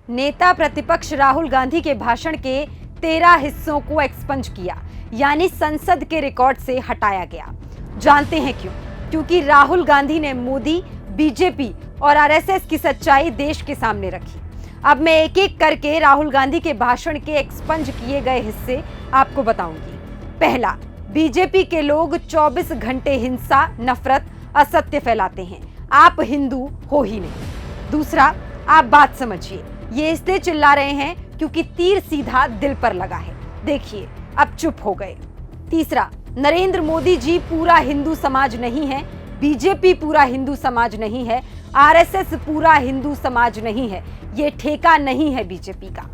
नेता प्रतिपक्ष राहुल गांधी के भाषण के 13 हिस्सों को एक्सपंज किया, यानी संसद के रिकॉर्ड से हटाया गया। जानते हैं क्यों? क्योंकि राहुल गांधी ने मोदी, बीजेपी और आरएसएस की सच्चाई देश के सामने रखी। अब मैं एक एक करके राहुल गांधी के भाषण के एक्सपंज किए गए हिस्से आपको बताऊंगी। पहला, बीजेपी के लोग 24 घंटे हिंसा, नफरत, असत्य फैलाते हैं। आप हिंदू हो ही नहीं। दूसरा, आप बात समझिए, ये इसलिए चिल्ला रहे हैं क्योंकि तीर सीधा दिल पर लगा है। देखिए, अब चुप हो गए। तीसरा, नरेंद्र मोदी जी पूरा हिंदू समाज नहीं है, बीजेपी पूरा हिंदू समाज नहीं है, आरएसएस पूरा हिंदू समाज नहीं है, ये ठेका नहीं है बीजेपी का।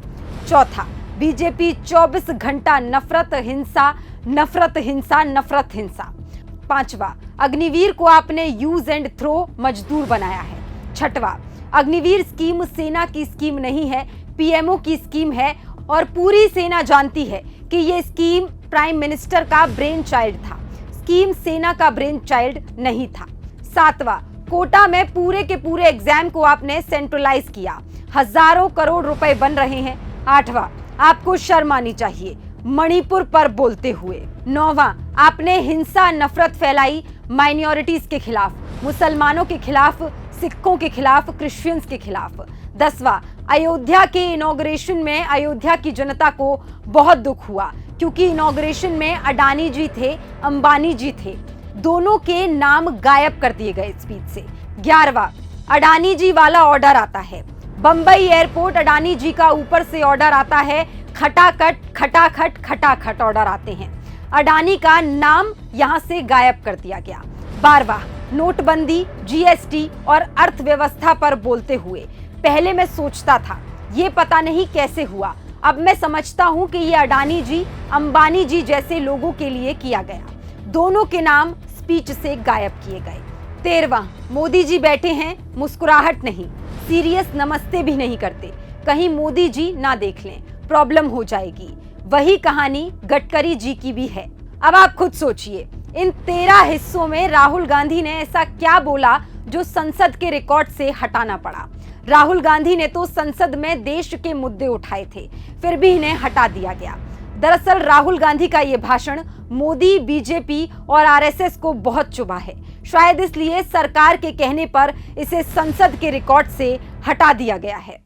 चौथा, बीजेपी 24 घंटा नफरत हिंसा, नफरत हिंसा, नफरत हिंसा। पांचवा, अग्निवीर को आपने यूज एंड थ्रो मजदूर बनाया है। छठवां, अग्निवीर स्कीम सेना की स्कीम नहीं है, पीएमओ की स्कीम है और पूरी सेना जानती है कि ये स्कीम प्राइम मिनिस्टर का ब्रेन चाइल्ड था। स्कीम सेना का ब्रेन चाइल्ड नहीं था। सातवां, कोटा में पूरे के पूरे एग्जाम को आपने सेंट्रलाइज किया, हजारों करोड़ रुपए बन रहे हैं। आठवां, आपको शर्म आनी चाहिए मणिपुर पर बोलते हुए। नौवां, आपने हिंसा नफरत फैलाई माइनॉरिटीज के खिलाफ, मुसलमानों के खिलाफ, सिखों के खिलाफ, क्रिश्चियंस के खिलाफ। 10वां, अयोध्या के इनॉग्रेशन में अयोध्या की जनता को बहुत दुख हुआ क्योंकि इनॉग्रेशन में अडानी जी थे, अंबानी जी थे, दोनों के नाम गायब कर दिए गए स्पीच से। 11वां, अडानी जी वाला ऑर्डर आता है, बंबई एयरपोर्ट अडानी जी का ऊपर से ऑर्डर आता है, खटाखट खटाखट खटाखट ऑर्डर आते हैं, अडानी का नाम यहां से गायब कर दिया गया। 12वां, नोटबंदी, जीएसटी और अर्थव्यवस्था पर बोलते हुए पहले मैं सोचता था ये पता नहीं कैसे हुआ, अब मैं समझता हूं कि ये अडानी जी, अंबानी जी जैसे लोगों के लिए किया गया। दोनों के नाम स्पीच से गायब किए गए। 13वां, मोदी जी बैठे हैं, मुस्कुराहट नहीं, सीरियस नमस्ते भी नहीं करते, कहीं मोदी जी ना देख लें, प्रॉब्लम हो जाएगी। वही कहानी गडकरी जी की भी है। अब आप खुद सोचिए, इन 13 हिस्सों में राहुल गांधी ने ऐसा क्या बोला जो संसद के रिकॉर्ड से हटाना पड़ा? राहुल गांधी ने तो संसद में देश के मुद्दे उठाए थे, फिर भी इन्हें हटा दिया गया। दरअसल राहुल गांधी का ये भाषण मोदी, बीजेपी और आरएसएस को बहुत चुभा है। शायद इसलिए सरकार के कहने पर इसे संसद के रिकॉर्ड से हटा दिया गया है।